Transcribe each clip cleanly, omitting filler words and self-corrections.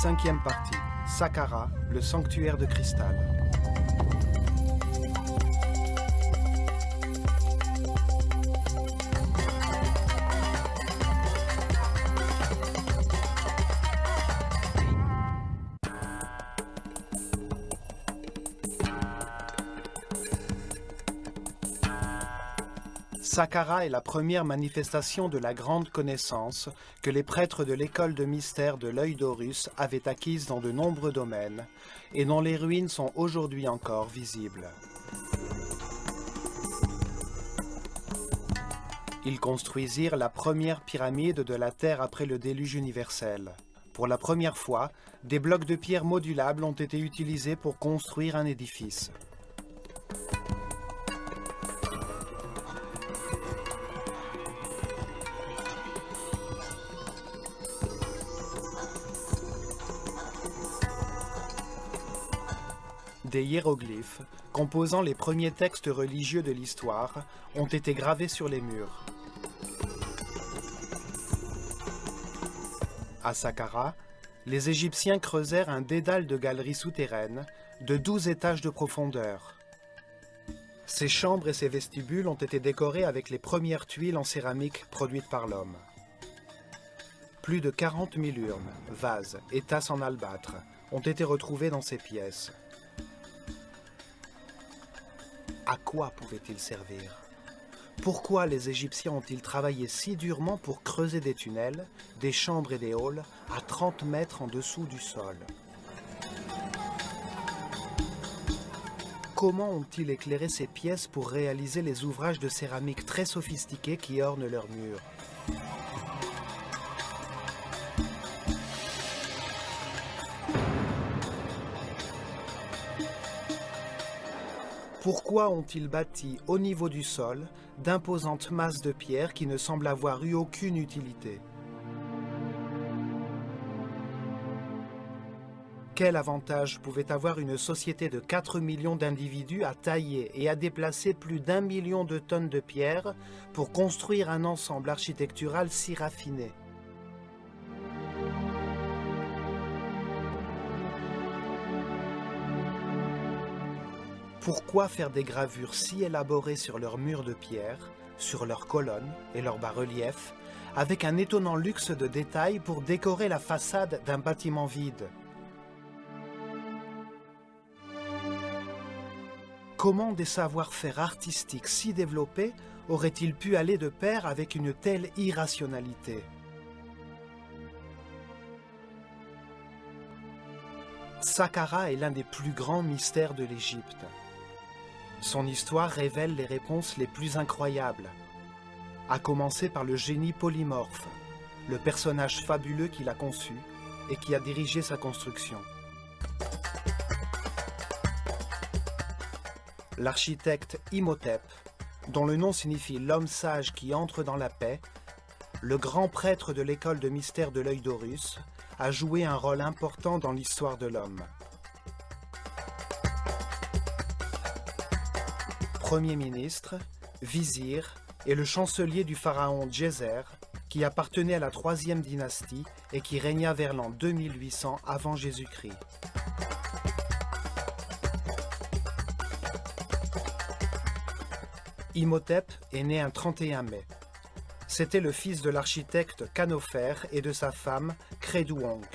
Cinquième partie, Saqqara, le sanctuaire de cristal. Saqqara est la première manifestation de la grande connaissance que les prêtres de l'école de mystère de l'œil d'Horus avaient acquise dans de nombreux domaines et dont les ruines sont aujourd'hui encore visibles. Ils construisirent la première pyramide de la Terre après le déluge universel. Pour la première fois, des blocs de pierre modulables ont été utilisés pour construire un édifice. Des hiéroglyphes, composant les premiers textes religieux de l'histoire, ont été gravés sur les murs. À Saqqara, les Égyptiens creusèrent un dédale de galeries souterraines de 12 étages de profondeur. Ces chambres et ces vestibules ont été décorés avec les premières tuiles en céramique produites par l'homme. Plus de 40 000 urnes, vases et tasses en albâtre ont été retrouvées dans ces pièces. À quoi pouvaient-ils servir? Pourquoi les Égyptiens ont-ils travaillé si durement pour creuser des tunnels, des chambres et des halls à 30 mètres en dessous du sol? Comment ont-ils éclairé ces pièces pour réaliser les ouvrages de céramique très sophistiqués qui ornent leurs murs? Pourquoi ont-ils bâti au niveau du sol d'imposantes masses de pierre qui ne semblent avoir eu aucune utilité? Quel avantage pouvait avoir une société de 4 millions d'individus à tailler et à déplacer plus d'1 million de tonnes de pierre pour construire un ensemble architectural si raffiné? Pourquoi faire des gravures si élaborées sur leurs murs de pierre, sur leurs colonnes et leurs bas-reliefs, avec un étonnant luxe de détails pour décorer la façade d'un bâtiment vide? Comment des savoir-faire artistiques si développés auraient-ils pu aller de pair avec une telle irrationalité? Saqqara est l'un des plus grands mystères de l'Égypte. Son histoire révèle les réponses les plus incroyables, à commencer par le génie polymorphe, le personnage fabuleux qui l'a conçu et qui a dirigé sa construction. L'architecte Imhotep, dont le nom signifie l'homme sage qui entre dans la paix, le grand prêtre de l'école de mystère de l'œil d'Horus, a joué un rôle important dans l'histoire de l'homme. Premier ministre, vizir et le chancelier du pharaon Djéser, qui appartenait à la troisième dynastie et qui régna vers l'an 2800 avant Jésus-Christ. Imhotep est né un 31 mai. C'était le fils de l'architecte Khanofer et de sa femme Khredouonk.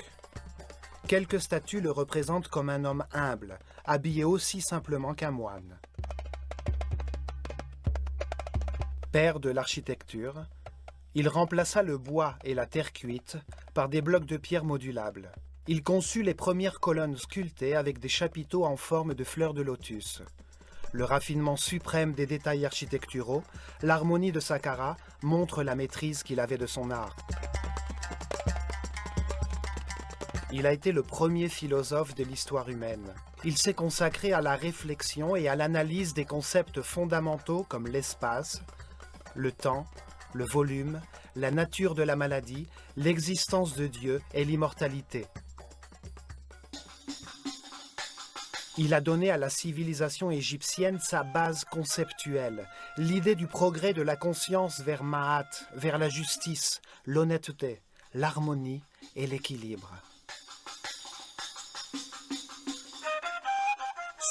Quelques statues le représentent comme un homme humble, habillé aussi simplement qu'un moine. Père de l'architecture, il remplaça le bois et la terre cuite par des blocs de pierre modulables. Il conçut les premières colonnes sculptées avec des chapiteaux en forme de fleurs de lotus. Le raffinement suprême des détails architecturaux, l'harmonie de Saqqara montre la maîtrise qu'il avait de son art. Il a été le premier philosophe de l'histoire humaine. Il s'est consacré à la réflexion et à l'analyse des concepts fondamentaux comme l'espace, le temps, le volume, la nature de la maladie, l'existence de Dieu et l'immortalité. Il a donné à la civilisation égyptienne sa base conceptuelle, l'idée du progrès de la conscience vers Ma'at, vers la justice, l'honnêteté, l'harmonie et l'équilibre.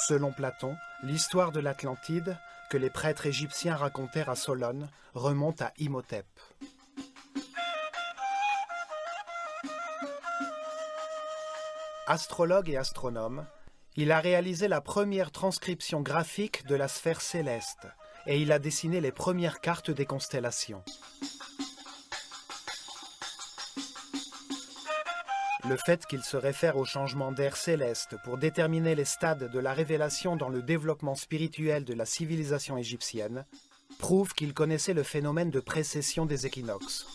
Selon Platon, l'histoire de l'Atlantide, que les prêtres égyptiens racontèrent à Solone, remonte à Imhotep. Astrologue et astronome, il a réalisé la première transcription graphique de la sphère céleste et il a dessiné les premières cartes des constellations. Le fait qu'il se réfère au changement d'ère céleste pour déterminer les stades de la révélation dans le développement spirituel de la civilisation égyptienne prouve qu'il connaissait le phénomène de précession des équinoxes.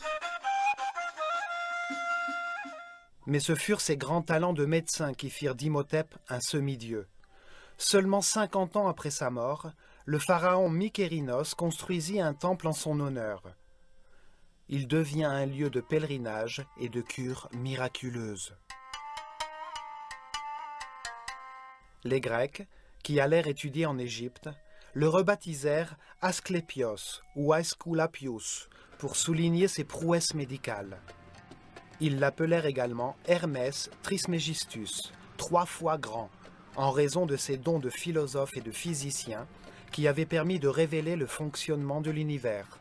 Mais ce furent ses grands talents de médecin qui firent d'Imhotep un semi-dieu. Seulement 50 ans après sa mort, le pharaon Mykérinos construisit un temple en son honneur. Il devient un lieu de pèlerinage et de cure miraculeuse. Les Grecs, qui allèrent étudier en Égypte, le rebaptisèrent Asclépios ou Aesculapius pour souligner ses prouesses médicales. Ils l'appelèrent également Hermès Trismégistus, 3 fois grand, en raison de ses dons de philosophe et de physicien qui avaient permis de révéler le fonctionnement de l'univers.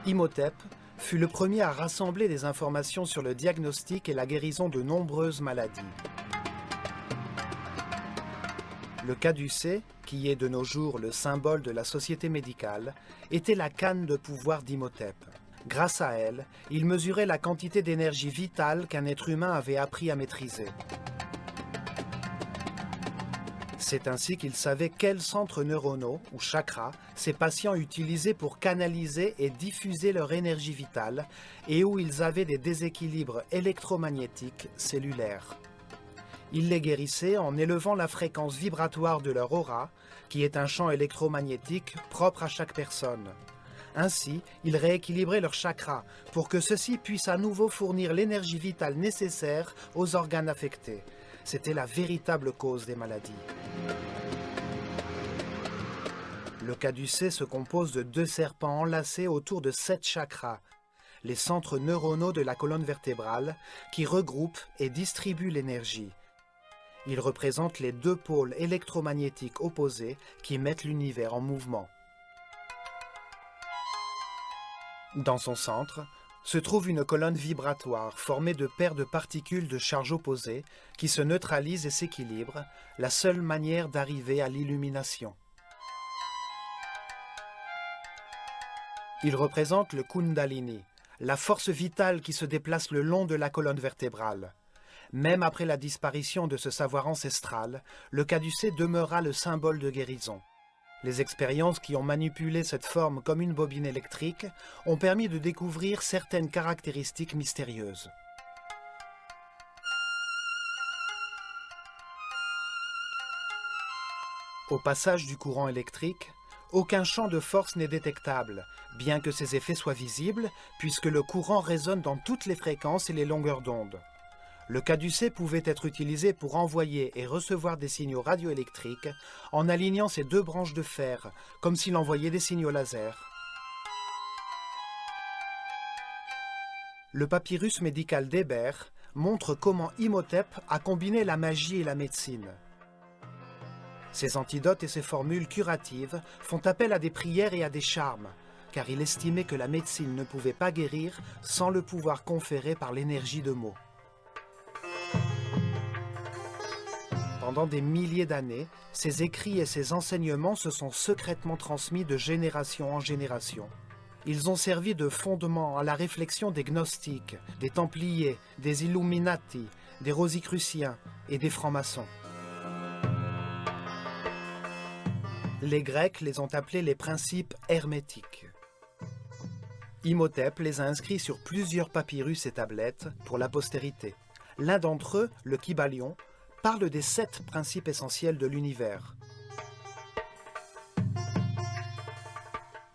Imhotep fut le premier à rassembler des informations sur le diagnostic et la guérison de nombreuses maladies. Le caducée, qui est de nos jours le symbole de la société médicale, était la canne de pouvoir d'Imhotep. Grâce à elle, il mesurait la quantité d'énergie vitale qu'un être humain avait appris à maîtriser. C'est ainsi qu'il savait quels centres neuronaux, ou chakras, ses patients utilisaient pour canaliser et diffuser leur énergie vitale et où ils avaient des déséquilibres électromagnétiques cellulaires. Il les guérissait en élevant la fréquence vibratoire de leur aura, qui est un champ électromagnétique propre à chaque personne. Ainsi, il rééquilibrait leurs chakras pour que ceux-ci puissent à nouveau fournir l'énergie vitale nécessaire aux organes affectés. C'était la véritable cause des maladies. Le caducée se compose de 2 serpents enlacés autour de 7 chakras, les centres neuronaux de la colonne vertébrale, qui regroupent et distribuent l'énergie. Ils représentent les 2 pôles électromagnétiques opposés qui mettent l'univers en mouvement. Dans son centre se trouve une colonne vibratoire formée de paires de particules de charge opposées qui se neutralisent et s'équilibrent, la seule manière d'arriver à l'illumination. Il représente le Kundalini, la force vitale qui se déplace le long de la colonne vertébrale. Même après la disparition de ce savoir ancestral, le caducée demeura le symbole de guérison. Les expériences qui ont manipulé cette forme comme une bobine électrique ont permis de découvrir certaines caractéristiques mystérieuses. Au passage du courant électrique, aucun champ de force n'est détectable, bien que ses effets soient visibles, puisque le courant résonne dans toutes les fréquences et les longueurs d'onde. Le caducée pouvait être utilisé pour envoyer et recevoir des signaux radioélectriques en alignant ses 2 branches de fer, comme s'il envoyait des signaux laser. Le papyrus médical d'Hébert montre comment Imhotep a combiné la magie et la médecine. Ses antidotes et ses formules curatives font appel à des prières et à des charmes, car il estimait que la médecine ne pouvait pas guérir sans le pouvoir conféré par l'énergie de mots. Pendant des milliers d'années, ses écrits et ses enseignements se sont secrètement transmis de génération en génération. Ils ont servi de fondement à la réflexion des gnostiques, des templiers, des illuminati, des rosicruciens et des francs-maçons. Les Grecs les ont appelés les principes hermétiques. Imhotep les a inscrits sur plusieurs papyrus et tablettes pour la postérité. L'un d'entre eux, le Kybalion, parle des 7 principes essentiels de l'univers.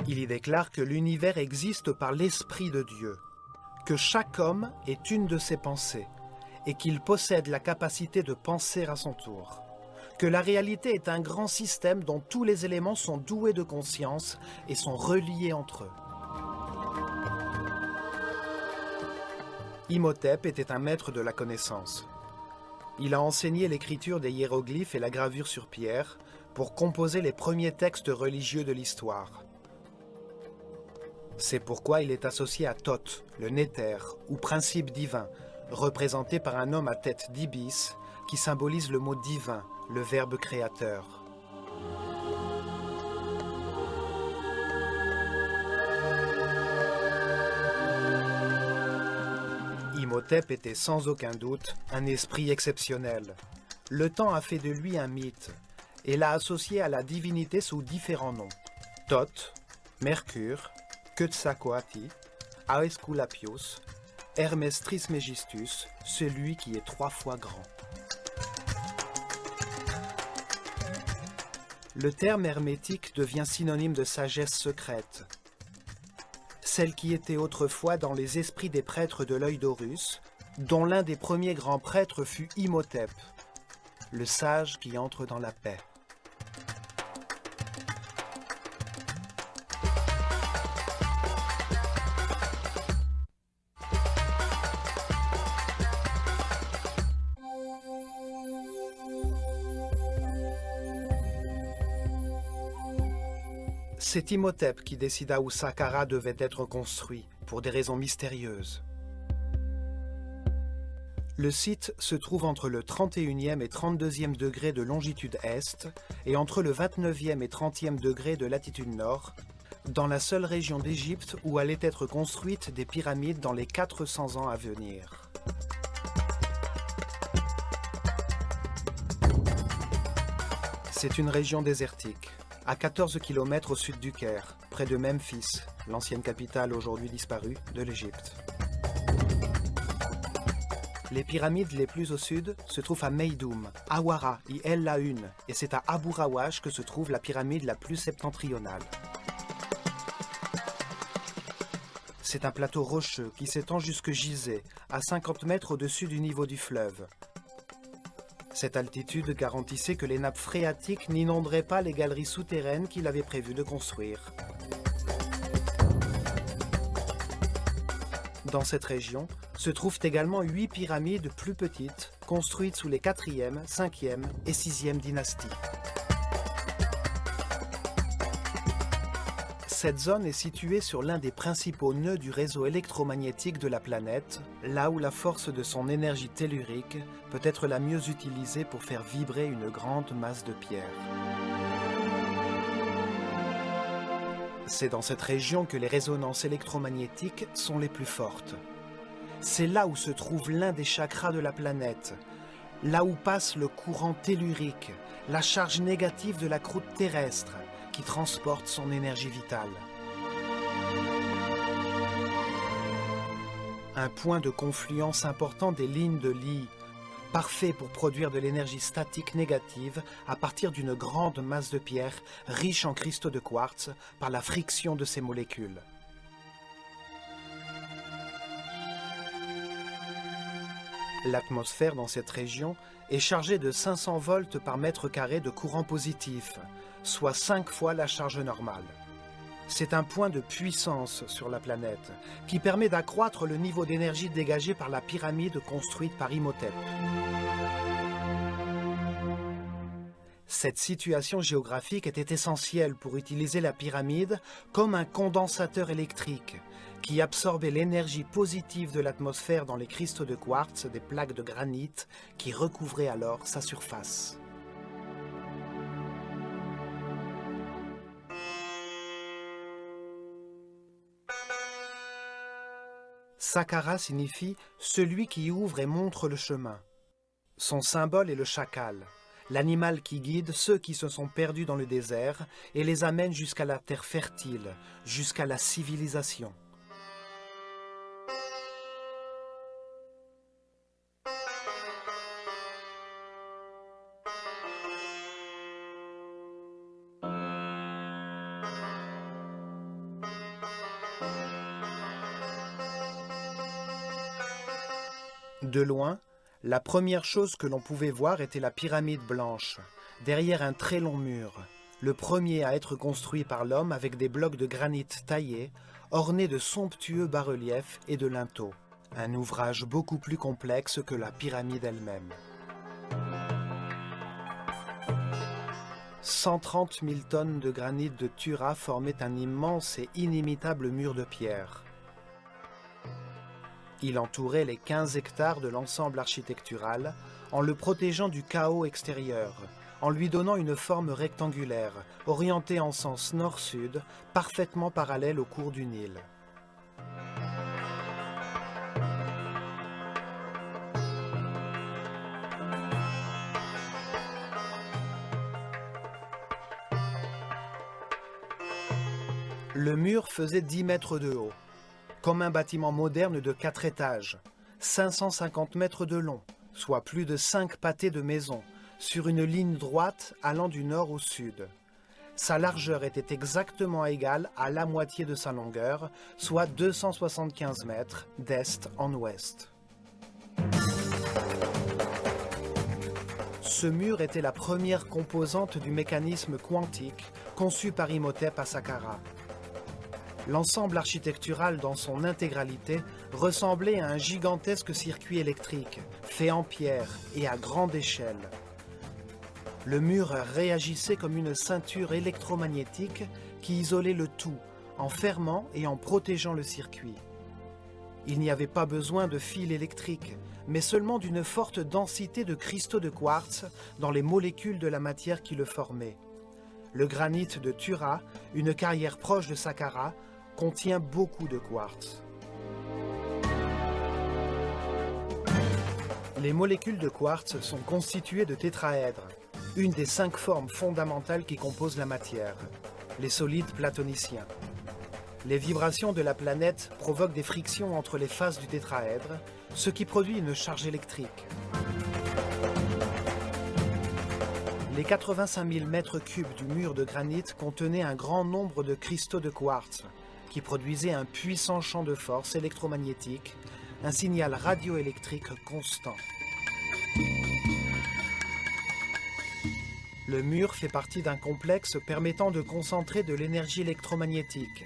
Il y déclare que l'univers existe par l'Esprit de Dieu, que chaque homme est une de ses pensées et qu'il possède la capacité de penser à son tour, que la réalité est un grand système dont tous les éléments sont doués de conscience et sont reliés entre eux. Imhotep était un maître de la connaissance. Il a enseigné l'écriture des hiéroglyphes et la gravure sur pierre pour composer les premiers textes religieux de l'histoire. C'est pourquoi il est associé à Thoth, le Néther, ou principe divin, représenté par un homme à tête d'ibis qui symbolise le mot divin, le verbe créateur. Imhotep était sans aucun doute un esprit exceptionnel. Le temps a fait de lui un mythe et l'a associé à la divinité sous différents noms. Thoth, Mercure, Quetzalcoatl, Aesculapius, Hermès Trismégistus, celui qui est 3 fois grand. Le terme hermétique devient synonyme de sagesse secrète, celle qui était autrefois dans les esprits des prêtres de l'œil d'Horus, dont l'un des premiers grands prêtres fut Imhotep, le sage qui entre dans la paix. C'est Imhotep qui décida où Saqqara devait être construit, pour des raisons mystérieuses. Le site se trouve entre le 31e et 32e degré de longitude est et entre le 29e et 30e degré de latitude nord, dans la seule région d'Égypte où allaient être construites des pyramides dans les 400 ans à venir. C'est une région désertique, à 14 km au sud du Caire, près de Memphis, l'ancienne capitale aujourd'hui disparue de l'Égypte. Les pyramides les plus au sud se trouvent à Meydoum, Awara et El Laoun, et c'est à Abu Rawash que se trouve la pyramide la plus septentrionale. C'est un plateau rocheux qui s'étend jusque Gizeh, à 50 mètres au-dessus du niveau du fleuve. Cette altitude garantissait que les nappes phréatiques n'inonderaient pas les galeries souterraines qu'il avait prévu de construire. Dans cette région se trouvent également 8 pyramides plus petites, construites sous les 4e, 5e et 6e dynasties. Cette zone est située sur l'un des principaux nœuds du réseau électromagnétique de la planète, là où la force de son énergie tellurique peut être la mieux utilisée pour faire vibrer une grande masse de pierre. C'est dans cette région que les résonances électromagnétiques sont les plus fortes. C'est là où se trouve l'un des chakras de la planète, là où passe le courant tellurique, la charge négative de la croûte terrestre, qui transporte son énergie vitale. Un point de confluence important des lignes de Lie, parfait pour produire de l'énergie statique négative à partir d'une grande masse de pierre riche en cristaux de quartz par la friction de ses molécules. L'atmosphère dans cette région est chargée de 500 volts par mètre carré de courant positif, soit 5 fois la charge normale. C'est un point de puissance sur la planète qui permet d'accroître le niveau d'énergie dégagé par la pyramide construite par Imhotep. Cette situation géographique était essentielle pour utiliser la pyramide comme un condensateur électrique qui absorbait l'énergie positive de l'atmosphère dans les cristaux de quartz des plaques de granit qui recouvraient alors sa surface. Saqqara signifie « celui qui ouvre et montre le chemin ». Son symbole est le chacal, l'animal qui guide ceux qui se sont perdus dans le désert et les amène jusqu'à la terre fertile, jusqu'à la civilisation. De loin, la première chose que l'on pouvait voir était la pyramide blanche, derrière un très long mur, le premier à être construit par l'homme avec des blocs de granit taillés, ornés de somptueux bas-reliefs et de linteaux. Un ouvrage beaucoup plus complexe que la pyramide elle-même. 130 000 tonnes de granit de Tura formaient un immense et inimitable mur de pierre. Il entourait les 15 hectares de l'ensemble architectural en le protégeant du chaos extérieur, en lui donnant une forme rectangulaire, orientée en sens nord-sud, parfaitement parallèle au cours du Nil. Le mur faisait 10 mètres de haut, comme un bâtiment moderne de 4 étages, 550 mètres de long, soit plus de 5 pâtés de maisons, sur une ligne droite allant du nord au sud. Sa largeur était exactement égale à la moitié de sa longueur, soit 275 mètres d'est en ouest. Ce mur était la première composante du mécanisme quantique conçu par Imhotep à Saqqara. L'ensemble architectural dans son intégralité ressemblait à un gigantesque circuit électrique, fait en pierre et à grande échelle. Le mur réagissait comme une ceinture électromagnétique qui isolait le tout, en fermant et en protégeant le circuit. Il n'y avait pas besoin de fils électriques, mais seulement d'une forte densité de cristaux de quartz dans les molécules de la matière qui le formaient. Le granit de Tura, une carrière proche de Saqqara, contient beaucoup de quartz. Les molécules de quartz sont constituées de tétraèdres, une des 5 formes fondamentales qui composent la matière, les solides platoniciens. Les vibrations de la planète provoquent des frictions entre les faces du tétraèdre, ce qui produit une charge électrique. Les 85 000 mètres cubes du mur de granit contenaient un grand nombre de cristaux de quartz, qui produisaient un puissant champ de force électromagnétique, un signal radioélectrique constant. Le mur fait partie d'un complexe permettant de concentrer de l'énergie électromagnétique,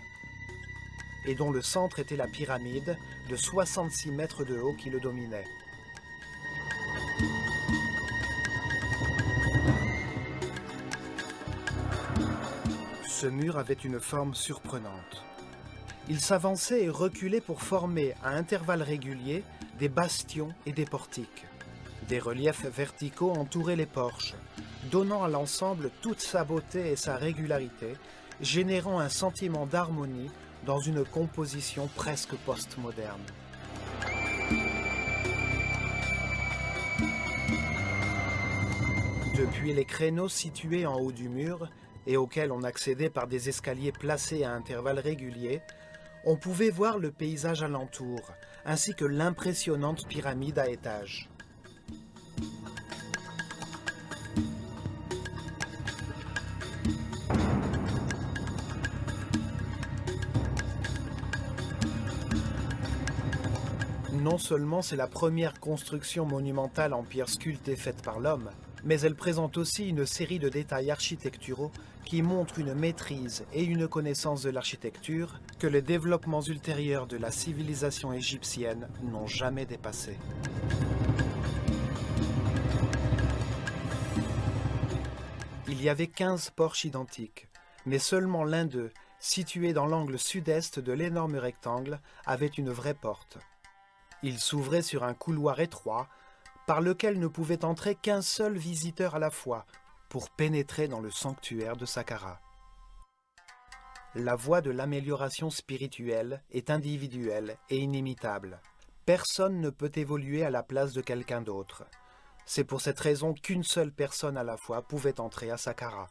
et dont le centre était la pyramide de 66 mètres de haut qui le dominait. Ce mur avait une forme surprenante. Il s'avançait et reculait pour former, à intervalles réguliers, des bastions et des portiques. Des reliefs verticaux entouraient les porches, donnant à l'ensemble toute sa beauté et sa régularité, générant un sentiment d'harmonie dans une composition presque postmoderne. Depuis les créneaux situés en haut du mur, et auxquels on accédait par des escaliers placés à intervalles réguliers, on pouvait voir le paysage alentour, ainsi que l'impressionnante pyramide à étages. Non seulement c'est la première construction monumentale en pierre sculptée faite par l'homme, mais elle présente aussi une série de détails architecturaux qui montrent une maîtrise et une connaissance de l'architecture que les développements ultérieurs de la civilisation égyptienne n'ont jamais dépassé. Il y avait 15 porches identiques, mais seulement l'un d'eux, situé dans l'angle sud-est de l'énorme rectangle, avait une vraie porte. Il s'ouvrait sur un couloir étroit, par lequel ne pouvait entrer qu'un seul visiteur à la fois, pour pénétrer dans le sanctuaire de Saqqara. La voie de l'amélioration spirituelle est individuelle et inimitable. Personne ne peut évoluer à la place de quelqu'un d'autre. C'est pour cette raison qu'une seule personne à la fois pouvait entrer à Saqqara.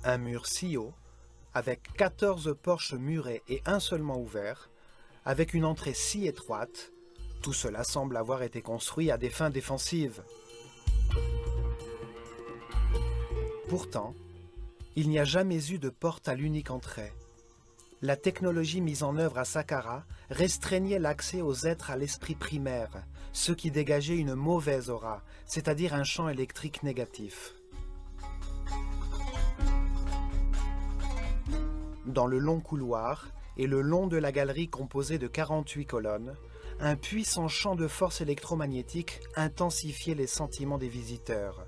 Un mur si haut, avec 14 porches murées et un seulement ouvert, avec une entrée si étroite, tout cela semble avoir été construit à des fins défensives. Pourtant, il n'y a jamais eu de porte à l'unique entrée. La technologie mise en œuvre à Saqqara restreignait l'accès aux êtres à l'esprit primaire, ceux qui dégageaient une mauvaise aura, c'est-à-dire un champ électrique négatif. Dans le long couloir et le long de la galerie composée de 48 colonnes, un puissant champ de force électromagnétique intensifiait les sentiments des visiteurs.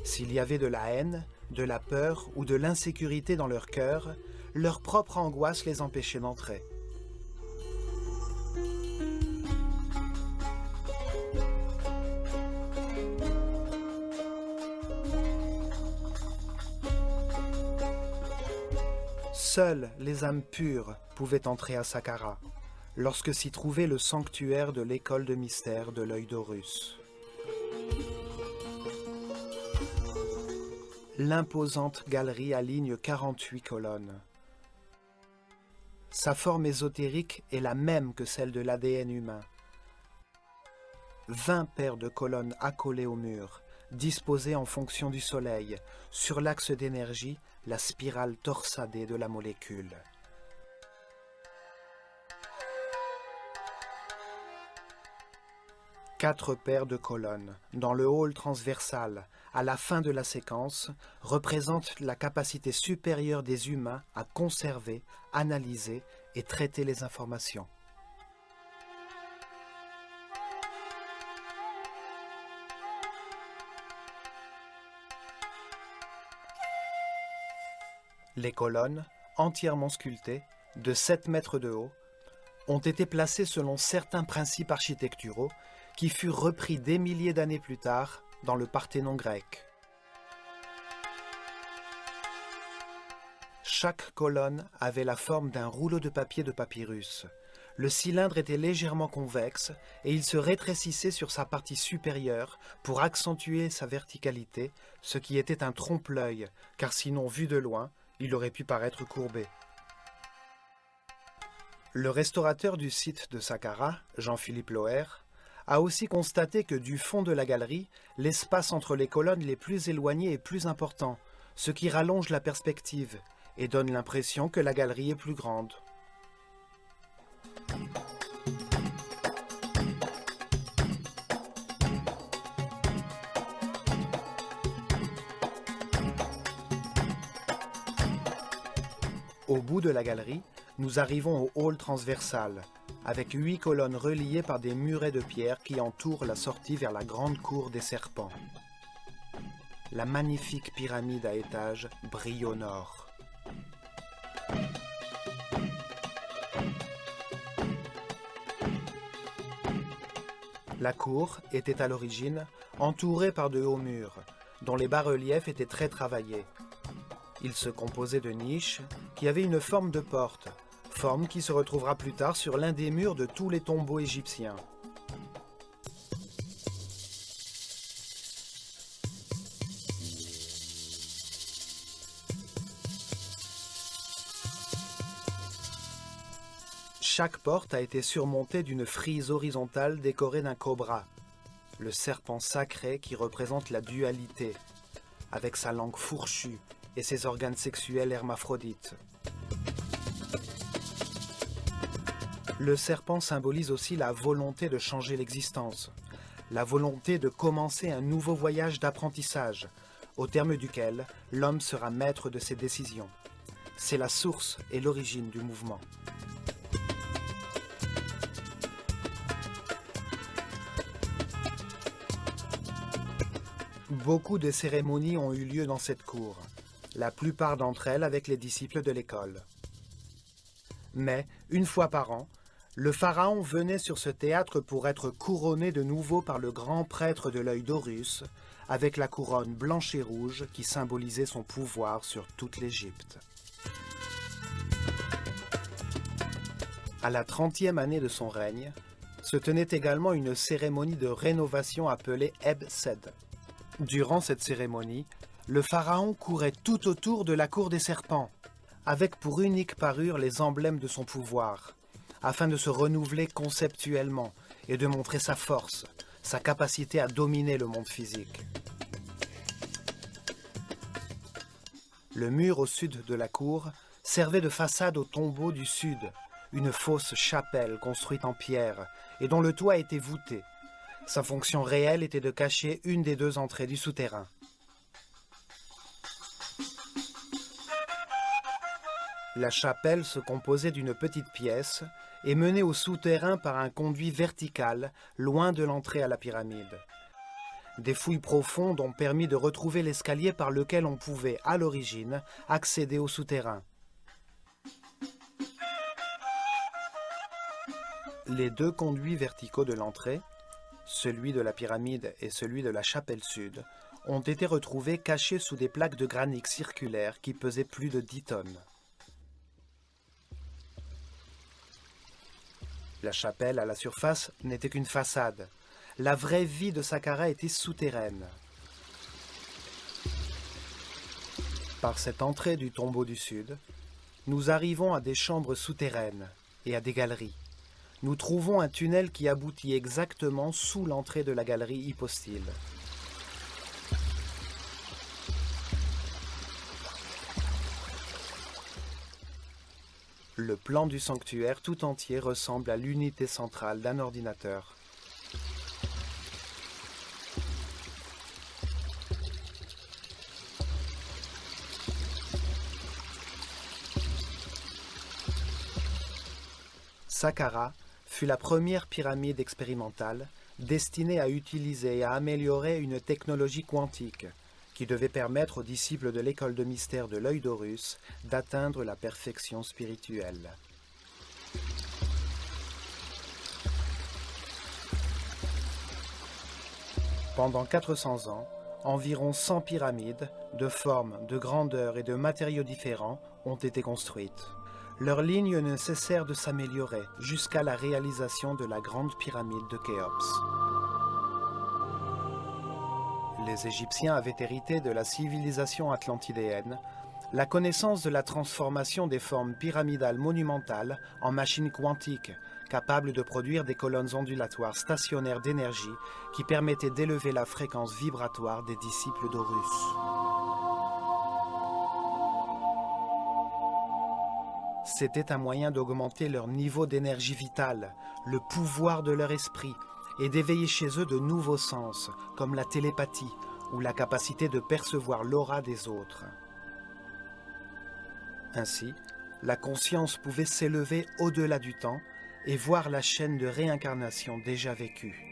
S'il y avait de la haine, de la peur ou de l'insécurité dans leur cœur, leur propre angoisse les empêchait d'entrer. Seules les âmes pures pouvaient entrer à Saqqara, lorsque s'y trouvait le sanctuaire de l'école de mystère de l'œil d'Horus. L'imposante galerie aligne 48 colonnes. Sa forme ésotérique est la même que celle de l'ADN humain. 20 paires de colonnes accolées au mur, disposées en fonction du soleil, sur l'axe d'énergie, la spirale torsadée de la molécule. Quatre paires de colonnes, dans le hall transversal, à la fin de la séquence, représentent la capacité supérieure des humains à conserver, analyser et traiter les informations. Les colonnes, entièrement sculptées, de 7 mètres de haut, ont été placées selon certains principes architecturaux qui furent repris des milliers d'années plus tard dans le Parthénon grec. Chaque colonne avait la forme d'un rouleau de papier de papyrus. Le cylindre était légèrement convexe et il se rétrécissait sur sa partie supérieure pour accentuer sa verticalité, ce qui était un trompe-l'œil, car sinon, vu de loin, il aurait pu paraître courbé. Le restaurateur du site de Saqqara, Jean-Philippe Loher, a aussi constaté que du fond de la galerie, l'espace entre les colonnes les plus éloignées est plus important, ce qui rallonge la perspective et donne l'impression que la galerie est plus grande. Au bout de la galerie, nous arrivons au hall transversal, avec 8 colonnes reliées par des murets de pierre qui entourent la sortie vers la grande cour des serpents. La magnifique pyramide à étages brille au nord. La cour était à l'origine entourée par de hauts murs, dont les bas-reliefs étaient très travaillés. Il se composait de niches qui avaient une forme de porte, forme qui se retrouvera plus tard sur l'un des murs de tous les tombeaux égyptiens. Chaque porte a été surmontée d'une frise horizontale décorée d'un cobra, le serpent sacré qui représente la dualité, avec sa langue fourchue et ses organes sexuels hermaphrodites. Le serpent symbolise aussi la volonté de changer l'existence, la volonté de commencer un nouveau voyage d'apprentissage, au terme duquel l'homme sera maître de ses décisions. C'est la source et l'origine du mouvement. Beaucoup de cérémonies ont eu lieu dans cette cour, la plupart d'entre elles avec les disciples de l'école. Mais, une fois par an, le pharaon venait sur ce théâtre pour être couronné de nouveau par le grand prêtre de l'œil d'Horus, avec la couronne blanche et rouge qui symbolisait son pouvoir sur toute l'Égypte. À la 30e année de son règne, se tenait également une cérémonie de rénovation appelée Eb Sed. Durant cette cérémonie, le pharaon courait tout autour de la cour des serpents, avec pour unique parure les emblèmes de son pouvoir, afin de se renouveler conceptuellement et de montrer sa force, sa capacité à dominer le monde physique. Le mur au sud de la cour servait de façade au tombeau du sud, une fausse chapelle construite en pierre et dont le toit était voûté. Sa fonction réelle était de cacher une des deux entrées du souterrain. La chapelle se composait d'une petite pièce et menait au souterrain par un conduit vertical, loin de l'entrée à la pyramide. Des fouilles profondes ont permis de retrouver l'escalier par lequel on pouvait, à l'origine, accéder au souterrain. Les deux conduits verticaux de l'entrée, celui de la pyramide et celui de la chapelle sud, ont été retrouvés cachés sous des plaques de granit circulaires qui pesaient plus de 10 tonnes. La chapelle à la surface n'était qu'une façade. La vraie vie de Saqqara était souterraine. Par cette entrée du tombeau du sud, nous arrivons à des chambres souterraines et à des galeries. Nous trouvons un tunnel qui aboutit exactement sous l'entrée de la galerie hypostyle. Le plan du sanctuaire tout entier ressemble à l'unité centrale d'un ordinateur. Saqqara fut la première pyramide expérimentale destinée à utiliser et à améliorer une technologie quantique qui devait permettre aux disciples de l'école de mystère de l'œil d'Horus d'atteindre la perfection spirituelle. Pendant 400 ans, environ 100 pyramides, de formes, de grandeurs et de matériaux différents, ont été construites. Leurs lignes ne cessèrent de s'améliorer jusqu'à la réalisation de la grande pyramide de Khéops. Les Égyptiens avaient hérité de la civilisation atlantidéenne la connaissance de la transformation des formes pyramidales monumentales en machines quantiques, capables de produire des colonnes ondulatoires stationnaires d'énergie qui permettaient d'élever la fréquence vibratoire des disciples d'Horus. C'était un moyen d'augmenter leur niveau d'énergie vitale, le pouvoir de leur esprit, et d'éveiller chez eux de nouveaux sens, comme la télépathie ou la capacité de percevoir l'aura des autres. Ainsi, la conscience pouvait s'élever au-delà du temps et voir la chaîne de réincarnation déjà vécue.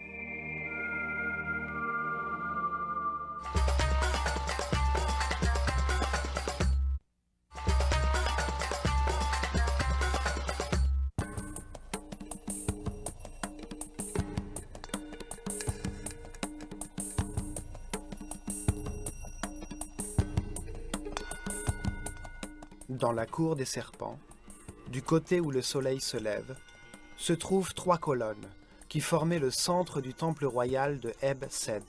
Dans la cour des serpents, du côté où le soleil se lève, se trouvent 3 colonnes qui formaient le centre du temple royal de Eb-Sed.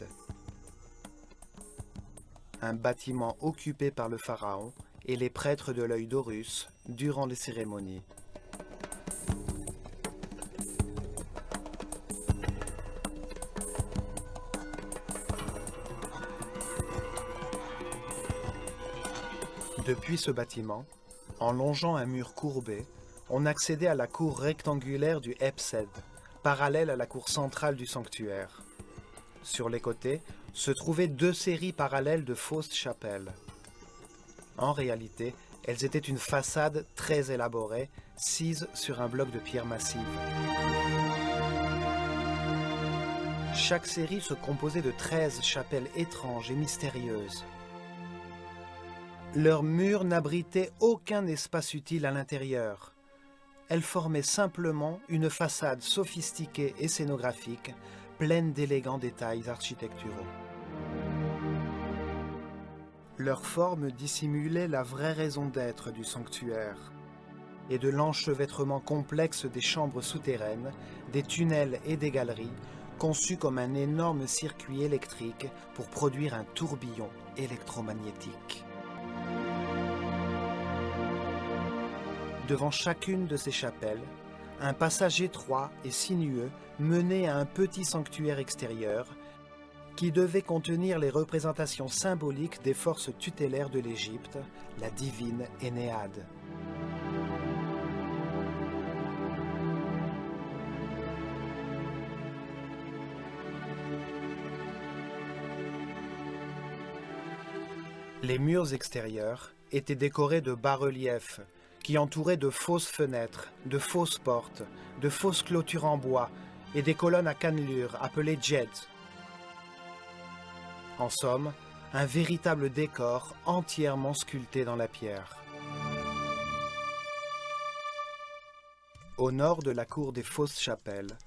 Un bâtiment occupé par le pharaon et les prêtres de l'œil d'Horus durant les cérémonies. Depuis ce bâtiment, en longeant un mur courbé, on accédait à la cour rectangulaire du Eb-Sed, parallèle à la cour centrale du sanctuaire. Sur les côtés se trouvaient 2 séries parallèles de fausses chapelles. En réalité, elles étaient une façade très élaborée, sise sur un bloc de pierre massive. Chaque série se composait de 13 chapelles étranges et mystérieuses. Leurs murs n'abritaient aucun espace utile à l'intérieur. Elles formaient simplement une façade sophistiquée et scénographique, pleine d'élégants détails architecturaux. Leur forme dissimulait la vraie raison d'être du sanctuaire et de l'enchevêtrement complexe des chambres souterraines, des tunnels et des galeries, conçus comme un énorme circuit électrique pour produire un tourbillon électromagnétique. Devant chacune de ces chapelles, un passage étroit et sinueux menait à un petit sanctuaire extérieur qui devait contenir les représentations symboliques des forces tutélaires de l'Égypte, la divine Énéade. Les murs extérieurs étaient décorés de bas-reliefs qui entouraient de fausses fenêtres, de fausses portes, de fausses clôtures en bois et des colonnes à cannelures appelées jets. En somme, un véritable décor entièrement sculpté dans la pierre. Au nord de la cour des fausses chapelles,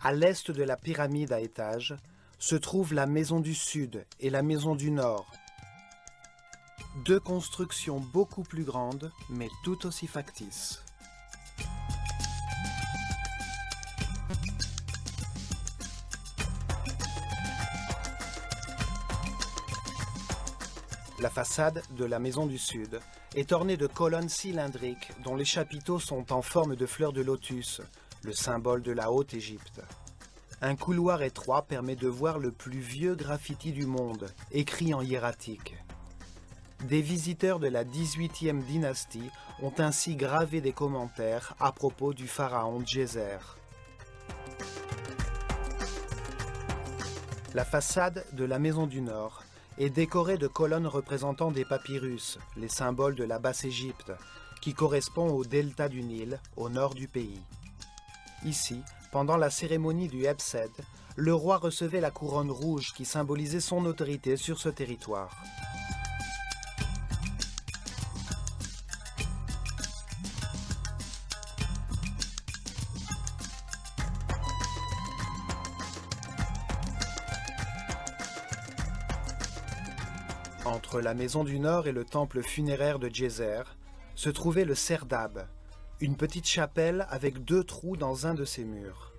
à l'est de la pyramide à étages, se trouvent la maison du Sud et la maison du Nord. Deux constructions beaucoup plus grandes, mais tout aussi factices. La façade de la maison du Sud est ornée de colonnes cylindriques dont les chapiteaux sont en forme de fleurs de lotus, le symbole de la Haute-Égypte. Un couloir étroit permet de voir le plus vieux graffiti du monde, écrit en hiératique. Des visiteurs de la 18e dynastie ont ainsi gravé des commentaires à propos du pharaon Djéser. La façade de la maison du Nord est décorée de colonnes représentant des papyrus, les symboles de la Basse-Égypte, qui correspond au delta du Nil, au nord du pays. Ici, pendant la cérémonie du Hebsed, le roi recevait la couronne rouge qui symbolisait son autorité sur ce territoire. Entre la maison du Nord et le temple funéraire de Djéser se trouvait le Serdab, une petite chapelle avec 2 trous dans un de ses murs.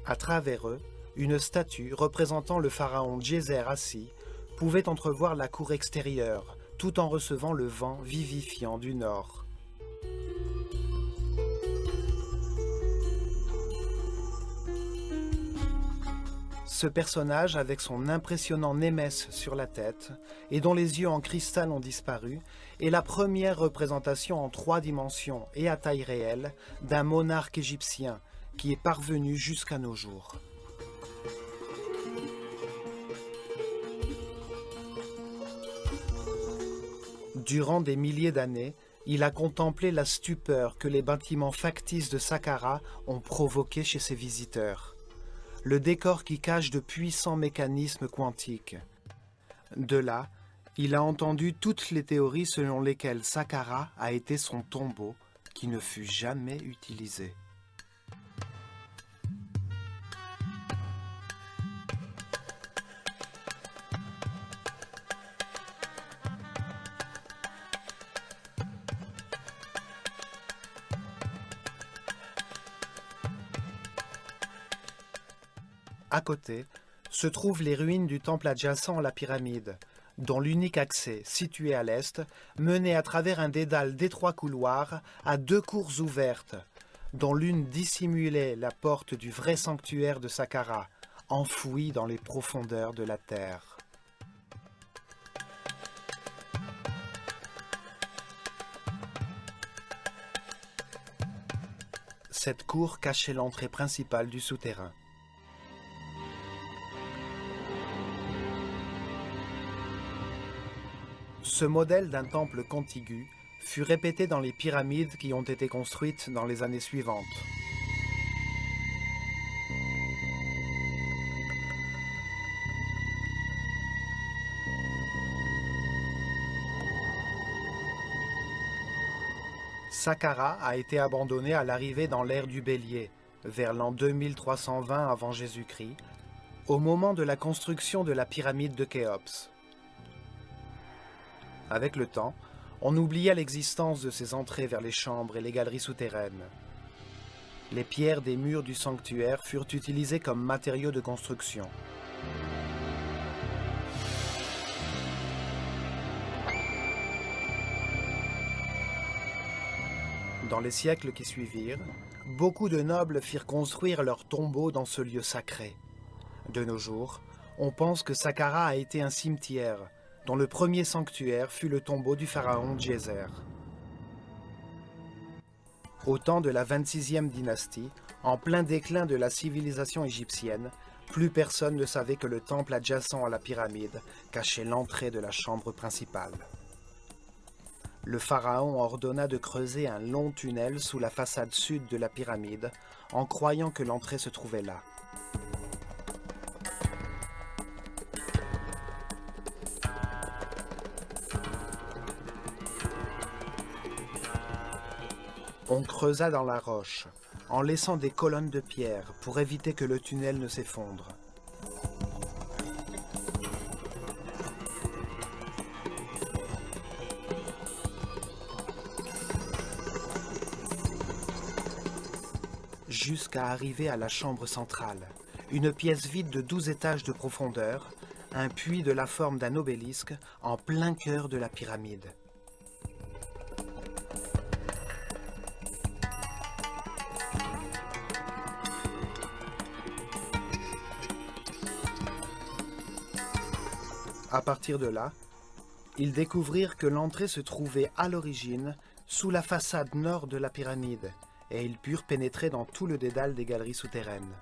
À travers eux, une statue représentant le pharaon Djéser assis pouvait entrevoir la cour extérieure, tout en recevant le vent vivifiant du Nord. Ce personnage, avec son impressionnant némès sur la tête, et dont les yeux en cristal ont disparu, est la première représentation en 3 dimensions et à taille réelle d'un monarque égyptien qui est parvenu jusqu'à nos jours. Durant des milliers d'années, il a contemplé la stupeur que les bâtiments factices de Saqqara ont provoquée chez ses visiteurs. Le décor qui cache de puissants mécanismes quantiques. De là, il a entendu toutes les théories selon lesquelles Saqqara a été son tombeau qui ne fut jamais utilisé. À côté, se trouvent les ruines du temple adjacent à la pyramide, dont l'unique accès, situé à l'est, menait à travers un dédale d'étroits couloirs à 2 cours ouvertes, dont l'une dissimulait la porte du vrai sanctuaire de Saqqara, enfoui dans les profondeurs de la terre. Cette cour cachait l'entrée principale du souterrain. Ce modèle d'un temple contigu fut répété dans les pyramides qui ont été construites dans les années suivantes. Saqqara a été abandonné à l'arrivée dans l'ère du Bélier, vers l'an 2320 avant Jésus-Christ, au moment de la construction de la pyramide de Khéops. Avec le temps, on oublia l'existence de ces entrées vers les chambres et les galeries souterraines. Les pierres des murs du sanctuaire furent utilisées comme matériaux de construction. Dans les siècles qui suivirent, beaucoup de nobles firent construire leurs tombeaux dans ce lieu sacré. De nos jours, on pense que Saqqara a été un cimetière, dont le premier sanctuaire fut le tombeau du pharaon Djéser. Au temps de la 26e dynastie, en plein déclin de la civilisation égyptienne, Plus personne ne savait que le temple adjacent à la pyramide cachait l'entrée de la chambre principale. Le pharaon ordonna de creuser un long tunnel sous la façade sud de la pyramide, en croyant que l'entrée se trouvait là. On creusa dans la roche, en laissant des colonnes de pierre pour éviter que le tunnel ne s'effondre. Jusqu'à arriver à la chambre centrale, une pièce vide de 12 étages de profondeur, un puits de la forme d'un obélisque en plein cœur de la pyramide. À partir de là, ils découvrirent que l'entrée se trouvait à l'origine sous la façade nord de la pyramide, et ils purent pénétrer dans tout le dédale des galeries souterraines.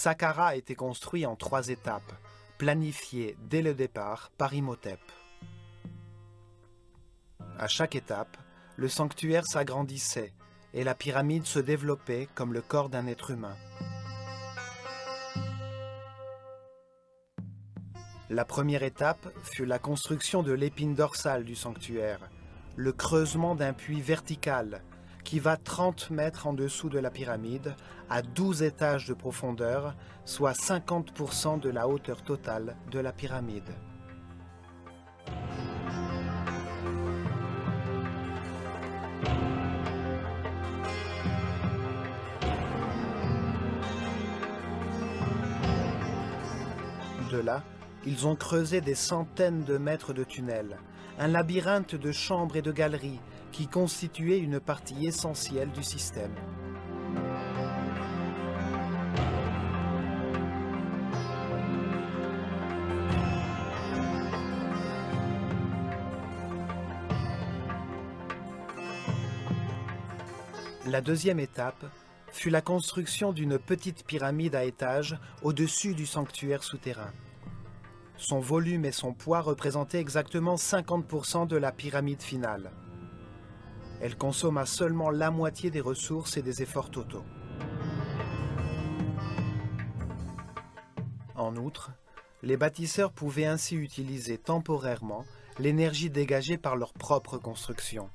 Saqqara a été construit en 3 étapes, planifiées dès le départ par Imhotep. À chaque étape, le sanctuaire s'agrandissait et la pyramide se développait comme le corps d'un être humain. La première étape fut la construction de l'épine dorsale du sanctuaire, le creusement d'un puits vertical qui va 30 mètres en dessous de la pyramide, à 12 étages de profondeur, soit 50% de la hauteur totale de la pyramide. De là, ils ont creusé des centaines de mètres de tunnels, un labyrinthe de chambres et de galeries qui constituait une partie essentielle du système. La deuxième étape fut la construction d'une petite pyramide à étages au-dessus du sanctuaire souterrain. Son volume et son poids représentaient exactement 50% de la pyramide finale. Elle consomma seulement la moitié des ressources et des efforts totaux. En outre, les bâtisseurs pouvaient ainsi utiliser temporairement l'énergie dégagée par leur propre construction.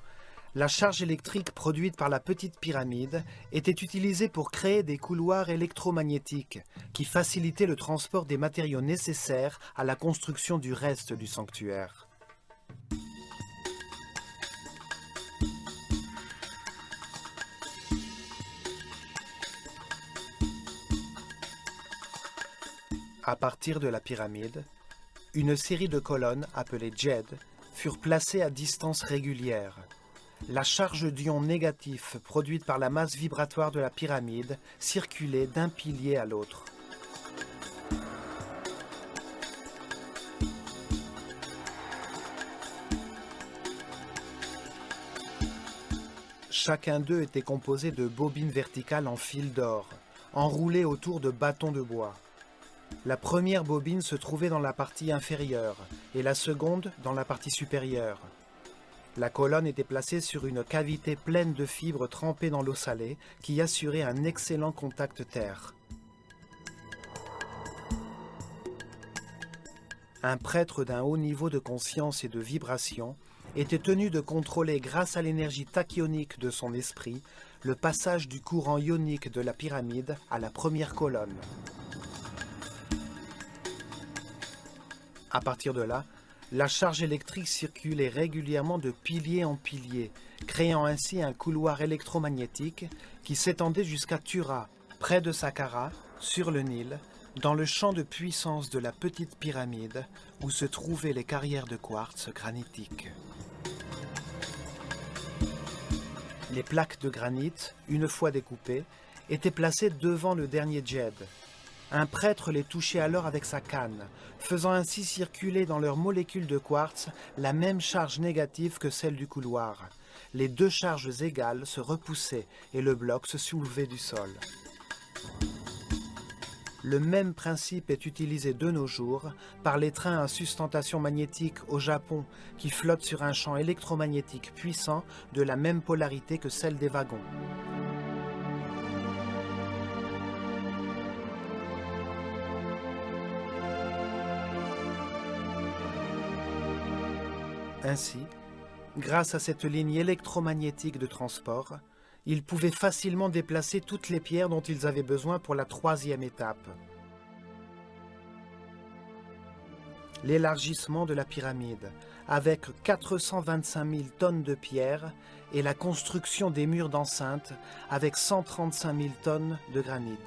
La charge électrique produite par la petite pyramide était utilisée pour créer des couloirs électromagnétiques qui facilitaient le transport des matériaux nécessaires à la construction du reste du sanctuaire. À partir de la pyramide, une série de colonnes appelées djed furent placées à distance régulière. La charge d'ion négatif produite par la masse vibratoire de la pyramide circulait d'un pilier à l'autre. Chacun d'eux était composé de bobines verticales en fil d'or, enroulées autour de bâtons de bois. La première bobine se trouvait dans la partie inférieure et la seconde dans la partie supérieure. La colonne était placée sur une cavité pleine de fibres trempées dans l'eau salée qui assurait un excellent contact terre. Un prêtre d'un haut niveau de conscience et de vibration était tenu de contrôler grâce à l'énergie tachyonique de son esprit le passage du courant ionique de la pyramide à la première colonne. À partir de là, la charge électrique circulait régulièrement de pilier en pilier, créant ainsi un couloir électromagnétique qui s'étendait jusqu'à Tura, près de Saqqara, sur le Nil, dans le champ de puissance de la petite pyramide où se trouvaient les carrières de quartz granitiques. Les plaques de granit, une fois découpées, étaient placées devant le dernier djed. Un prêtre les touchait alors avec sa canne, faisant ainsi circuler dans leurs molécules de quartz la même charge négative que celle du couloir. Les deux charges égales se repoussaient et le bloc se soulevait du sol. Le même principe est utilisé de nos jours par les trains à sustentation magnétique au Japon qui flottent sur un champ électromagnétique puissant de la même polarité que celle des wagons. Ainsi, grâce à cette ligne électromagnétique de transport, ils pouvaient facilement déplacer toutes les pierres dont ils avaient besoin pour la troisième étape. L'élargissement de la pyramide, avec 425 000 tonnes de pierres, et la construction des murs d'enceinte, avec 135 000 tonnes de granit.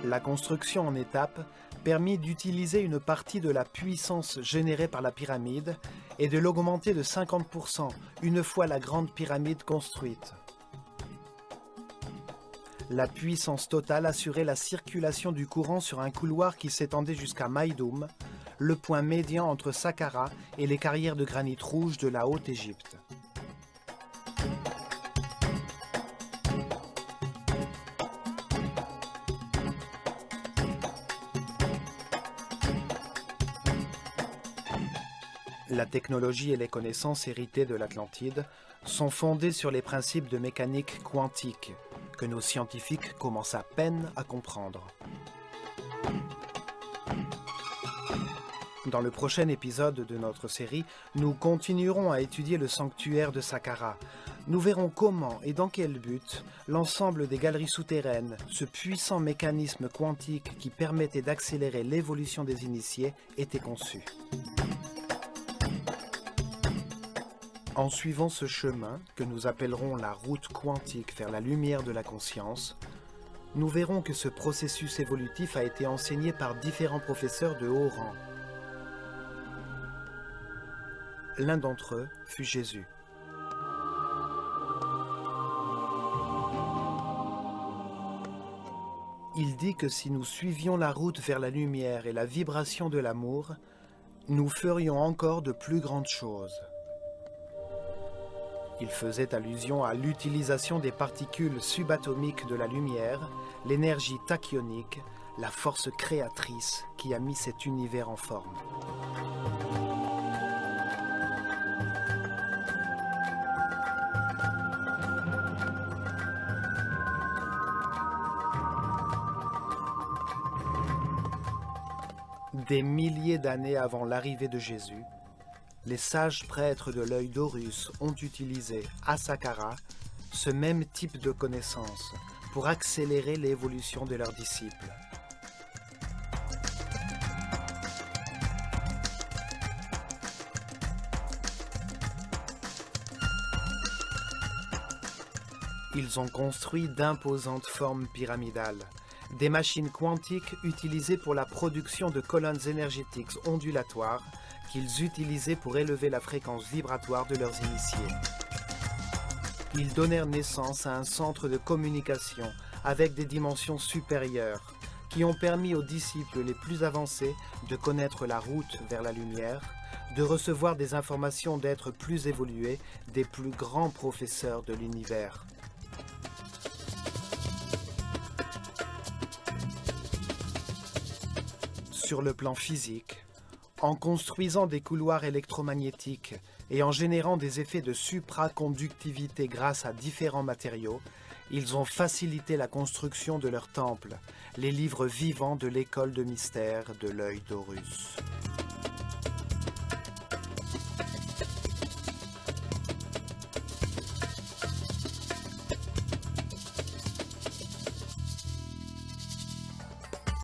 La construction en étapes permit d'utiliser une partie de la puissance générée par la pyramide et de l'augmenter de 50% une fois la grande pyramide construite. La puissance totale assurait la circulation du courant sur un couloir qui s'étendait jusqu'à Maïdoum, le point médian entre Saqqara et les carrières de granit rouge de la Haute-Égypte. La technologie et les connaissances héritées de l'Atlantide sont fondées sur les principes de mécanique quantique que nos scientifiques commencent à peine à comprendre. Dans le prochain épisode de notre série, nous continuerons à étudier le sanctuaire de Saqqara. Nous verrons comment et dans quel but l'ensemble des galeries souterraines, ce puissant mécanisme quantique qui permettait d'accélérer l'évolution des initiés, était conçu. En suivant ce chemin, que nous appellerons la route quantique vers la lumière de la conscience, nous verrons que ce processus évolutif a été enseigné par différents professeurs de haut rang. L'un d'entre eux fut Jésus. Il dit que si nous suivions la route vers la lumière et la vibration de l'amour, nous ferions encore de plus grandes choses. Il faisait allusion à l'utilisation des particules subatomiques de la lumière, l'énergie tachyonique, la force créatrice qui a mis cet univers en forme. Des milliers d'années avant l'arrivée de Jésus, les sages prêtres de l'œil d'Horus ont utilisé à Saqqara ce même type de connaissances pour accélérer l'évolution de leurs disciples. Ils ont construit d'imposantes formes pyramidales, des machines quantiques utilisées pour la production de colonnes énergétiques ondulatoires qu'ils utilisaient pour élever la fréquence vibratoire de leurs initiés. Ils donnèrent naissance à un centre de communication avec des dimensions supérieures qui ont permis aux disciples les plus avancés de connaître la route vers la lumière, de recevoir des informations d'êtres plus évolués, des plus grands professeurs de l'univers. Sur le plan physique, en construisant des couloirs électromagnétiques et en générant des effets de supraconductivité grâce à différents matériaux, ils ont facilité la construction de leurs temples, les livres vivants de l'école de mystère de l'œil d'Horus.